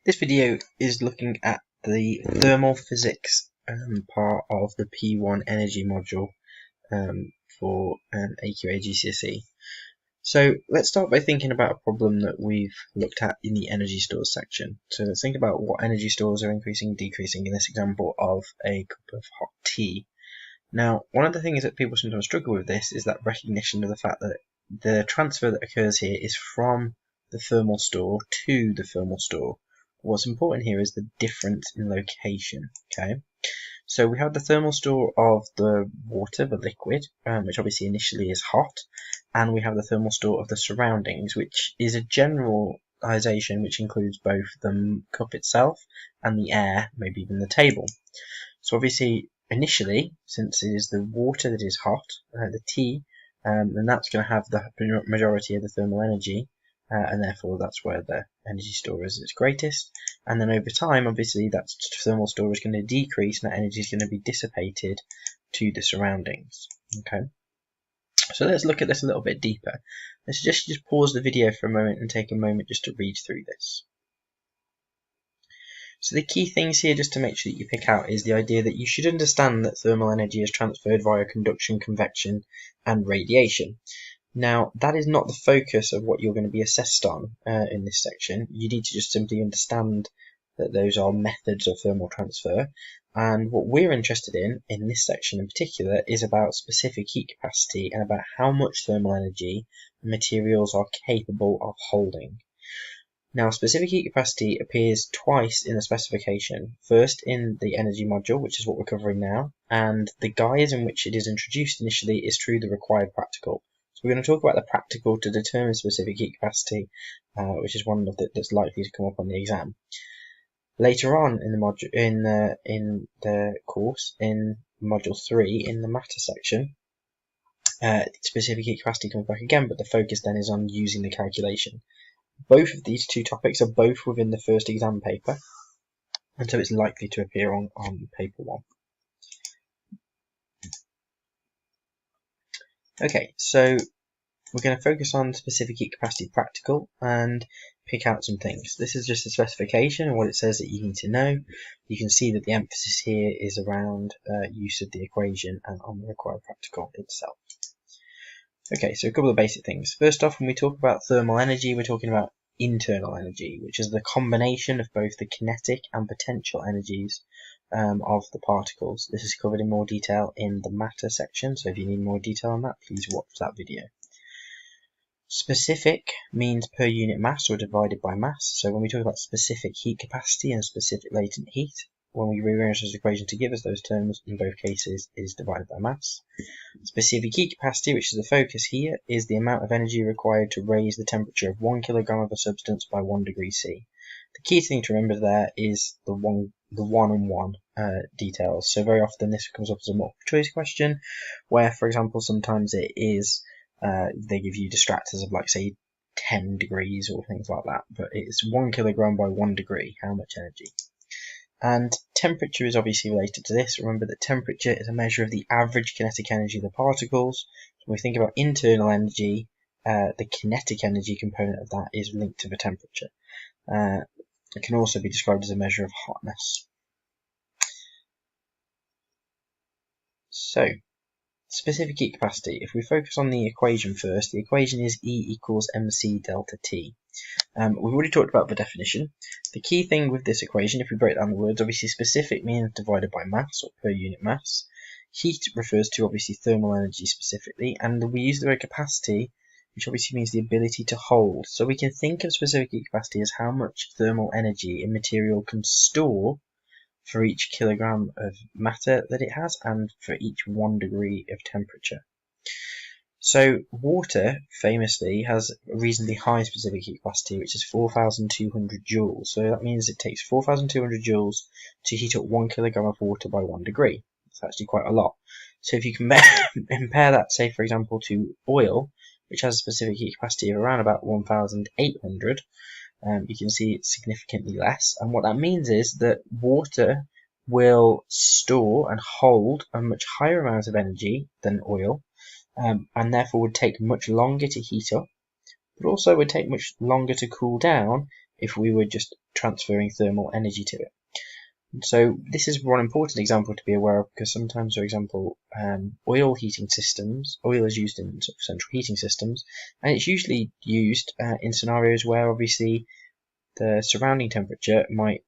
This video is looking at the thermal physics part of the P1 energy module for AQA GCSE. So let's start by thinking about a problem that we've looked at in the energy stores section. So let's think about what energy stores are increasing and decreasing in this example of a cup of hot tea. Now, one of the things that people sometimes struggle with this is that recognition of the fact that the transfer that occurs here is from the thermal store to the thermal store. What's important here is the difference in location. Okay, so we have the thermal store of the water, the liquid, which obviously initially is hot, and we have the thermal store of the surroundings, which is a generalization which includes both the cup itself and the air, maybe even the table. So obviously initially, since it is the water that is hot, the tea, then that's going to have the majority of the thermal energy, and therefore that's where the energy store is its greatest. And then over time, obviously, that thermal store is going to decrease, and that energy is going to be dissipated to the surroundings. Okay, so let's look at this a little bit deeper. Let's just pause the video for a moment and take a moment just to read through this. So the key things here, just to make sure that you pick out, is the idea that you should understand that thermal energy is transferred via conduction, convection, and radiation. Now, that is not the focus of what you're going to be assessed on in this section. You need to just simply understand that those are methods of thermal transfer. And what we're interested in this section in particular, is about specific heat capacity and about how much thermal energy materials are capable of holding. Now, specific heat capacity appears twice in the specification. First in the energy module, which is what we're covering now, and the guise in which it is introduced initially is through the required practical. So we're going to talk about the practical to determine specific heat capacity, which is one of that's likely to come up on the exam. Later on in the module, in the course, in module 3, in the matter section, specific heat capacity comes back again, but the focus then is on using the calculation. Both of these two topics are both within the first exam paper, and so it's likely to appear on paper 1. Okay, so we're going to focus on specific heat capacity practical and pick out some things. This is just a specification and what it says that you need to know. You can see that the emphasis here is around use of the equation and on the required practical itself. Okay, so a couple of basic things. First off, when we talk about thermal energy, we're talking about internal energy, which is the combination of both the kinetic and potential energies of the particles. This is covered in more detail in the matter section, so if you need more detail on that, please watch that video. Specific means per unit mass or divided by mass. So when we talk about specific heat capacity and specific latent heat, when we rearrange this equation to give us those terms, in both cases is divided by mass. Specific heat capacity, which is the focus here, is the amount of energy required to raise the temperature of 1 kilogram of a substance by 1 degree C. The key thing to remember there is the one-on-one details. So very often this comes up as a multiple choice question, where, for example, sometimes it is they give you distractors of, like, say 10 degrees or things like that, but it's 1 kilogram by 1 degree, how much energy. And temperature is obviously related to this. Remember that temperature is a measure of the average kinetic energy of the particles. When we think about internal energy, the kinetic energy component of that is linked to the temperature. It can also be described as a measure of hotness. So, specific heat capacity. If we focus on the equation first, the equation is E equals mc delta T. We've already talked about the definition. The key thing with this equation, if we break down the words, obviously specific means divided by mass or per unit mass. Heat refers to obviously thermal energy specifically, and we use the word capacity, which obviously means the ability to hold. So we can think of specific heat capacity as how much thermal energy a material can store for each kilogram of matter that it has and for each 1 degree of temperature. So water famously has a reasonably high specific heat capacity, which is 4,200 joules. So that means it takes 4,200 joules to heat up 1 kilogram of water by 1 degree. It's actually quite a lot. So if you compare that, say for example, to oil, which has a specific heat capacity of around about 1,800, you can see it's significantly less. And what that means is that water will store and hold a much higher amount of energy than oil, and therefore would take much longer to heat up, but also would take much longer to cool down if we were just transferring thermal energy to it. So this is one important example to be aware of, because sometimes, for example, oil heating systems, oil is used in sort of central heating systems, and it's usually used in scenarios where obviously the surrounding temperature might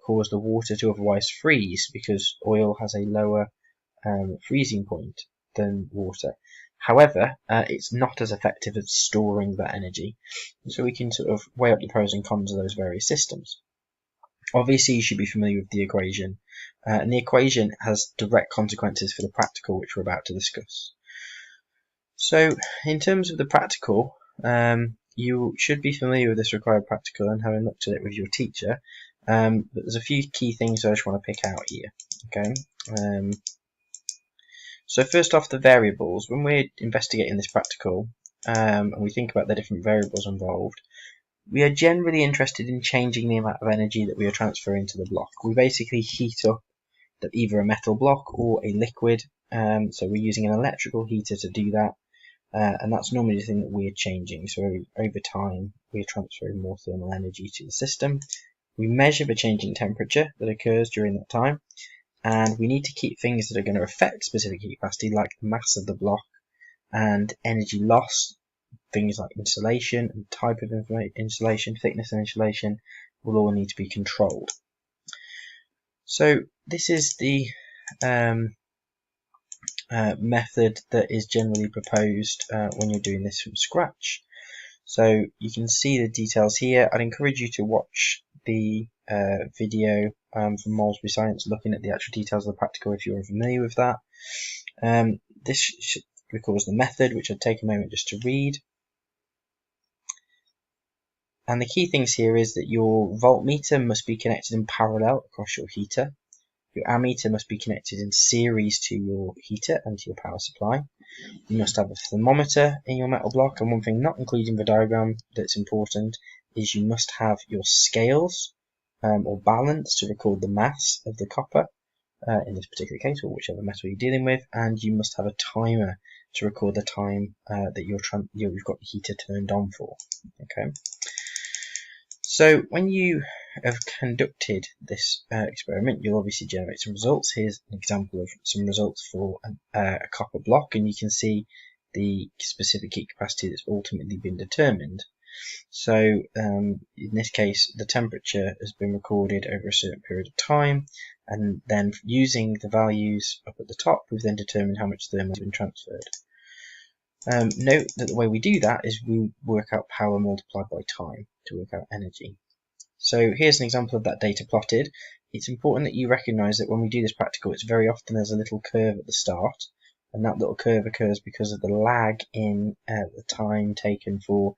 cause the water to otherwise freeze, because oil has a lower freezing point than water. However, it's not as effective at storing that energy, so we can sort of weigh up the pros and cons of those various systems. Obviously, you should be familiar with the equation, and the equation has direct consequences for the practical, which we're about to discuss. So, in terms of the practical, you should be familiar with this required practical and having looked at it with your teacher, but there's a few key things I just want to pick out here. Okay. So first off, the variables. When we're investigating this practical, and we think about the different variables involved, we are generally interested in changing the amount of energy that we are transferring to the block. We basically heat up either a metal block or a liquid, so we're using an electrical heater to do that, and that's normally the thing that we're changing. So over time, we're transferring more thermal energy to the system. We measure the change in temperature that occurs during that time, and we need to keep things that are going to affect specific heat capacity, like the mass of the block and energy loss. Things like insulation and type of insulation, thickness and insulation will all need to be controlled. So this is the method that is generally proposed when you're doing this from scratch. So you can see the details here. I'd encourage you to watch the video from Molesbury Science looking at the actual details of the practical if you're unfamiliar with that. This records the method, which I'd take a moment just to read. And the key things here is that your voltmeter must be connected in parallel across your heater. Your ammeter must be connected in series to your heater and to your power supply. You must have a thermometer in your metal block, and one thing not included in the diagram that's important is you must have your scales or balance to record the mass of the copper in this particular case, or whichever metal you're dealing with, and you must have a timer to record the time that you've got the heater turned on for. Okay. So when you have conducted this experiment, you'll obviously generate some results. Here's an example of some results for a copper block, and you can see the specific heat capacity that's ultimately been determined. So in this case, the temperature has been recorded over a certain period of time, and then using the values up at the top, we've then determined how much thermal has been transferred. Note that the way we do that is we work out power multiplied by time to work out energy. So here's an example of that data plotted. It's important that you recognise that when we do this practical, it's very often there's a little curve at the start, and that little curve occurs because of the lag in the time taken for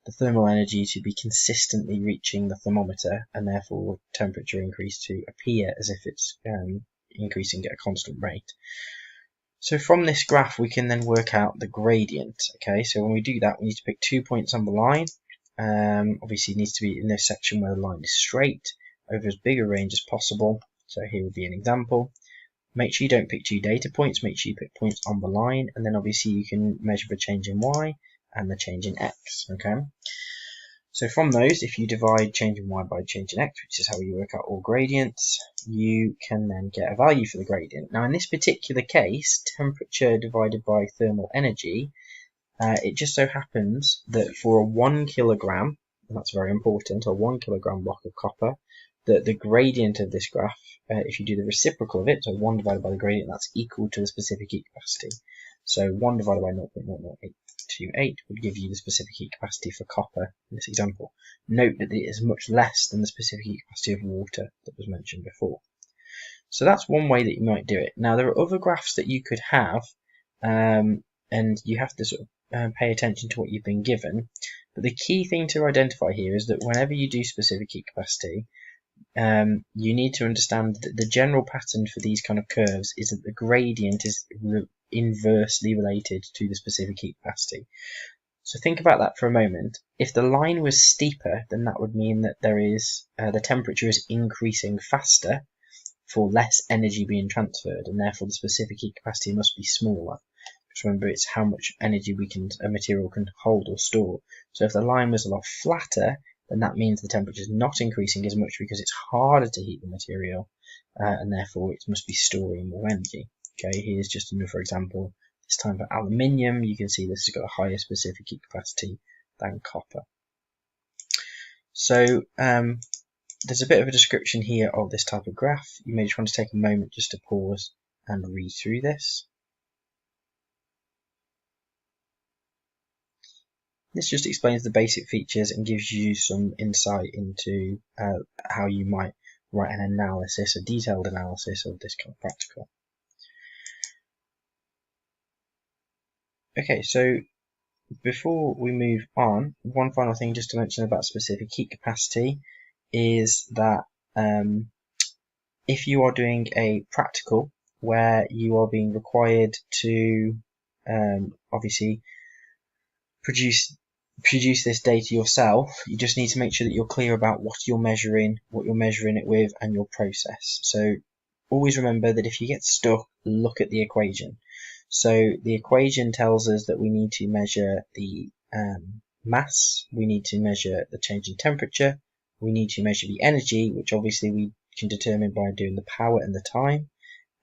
the thermal energy to be consistently reaching the thermometer, and therefore temperature increase to appear as if it's increasing at a constant rate. So from this graph, we can then work out the gradient. Okay, so when we do that, we need to pick 2 points on the line. Obviously, it needs to be in this section where the line is straight over as big a range as possible. So here would be an example. Make sure you don't pick 2 data points. Make sure you pick points on the line, and then obviously you can measure the change in y and the change in x. Okay. So from those, if you divide change in y by change in x, which is how you work out all gradients, you can then get a value for the gradient. Now in this particular case, temperature divided by thermal energy, it just so happens that for a 1 kilogram, and that's very important, a 1 kilogram block of copper, the gradient of this graph, if you do the reciprocal of it, so 1 divided by the gradient, that's equal to the specific heat capacity. So 1 divided by 0.00828 would give you the specific heat capacity for copper in this example. Note that it is much less than the specific heat capacity of water that was mentioned before. So that's one way that you might do it. Now there are other graphs that you could have, and you have to sort of pay attention to what you've been given. But the key thing to identify here is that whenever you do specific heat capacity, you need to understand that the general pattern for these kind of curves is that the gradient is inversely related to the specific heat capacity. So think about that for a moment. If the line was steeper, then that would mean that there is the temperature is increasing faster for less energy being transferred, and therefore the specific heat capacity must be smaller. Just remember, it's how much energy a material can hold or store. So if the line was a lot flatter, then that means the temperature is not increasing as much because it's harder to heat the material, and therefore it must be storing more energy. Okay, here's just another example. This time for aluminium, you can see this has got a higher specific heat capacity than copper. So there's a bit of a description here of this type of graph. You may just want to take a moment just to pause and read through this. This just explains the basic features and gives you some insight into how you might write an analysis, a detailed analysis of this kind of practical. Okay, so before we move on, one final thing just to mention about specific heat capacity is that if you are doing a practical where you are being required to obviously produce this data yourself, you just need to make sure that you're clear about what you're measuring it with, and your process. So always remember that if you get stuck, look at the equation. So the equation tells us that we need to measure the mass, we need to measure the change in temperature, we need to measure the energy, which obviously we can determine by doing the power and the time.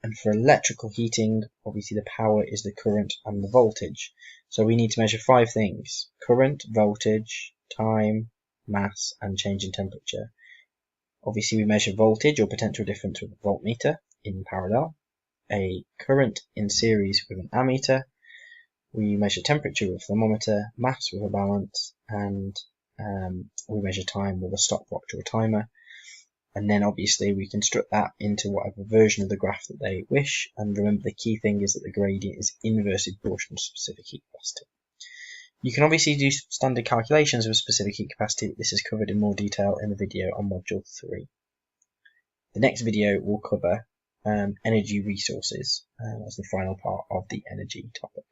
And for electrical heating, obviously the power is the current and the voltage. So we need to measure 5 things: current, voltage, time, mass, and change in temperature. Obviously we measure voltage or potential difference with a voltmeter in parallel, a current in series with an ammeter, we measure temperature with a thermometer, mass with a balance, and we measure time with a stopwatch or a timer. And then obviously we construct that into whatever version of the graph that they wish. And remember, the key thing is that the gradient is inversely proportional to specific heat capacity. You can obviously do standard calculations of specific heat capacity, but this is covered in more detail in the video on module 3. The next video will cover energy resources as the final part of the energy topic.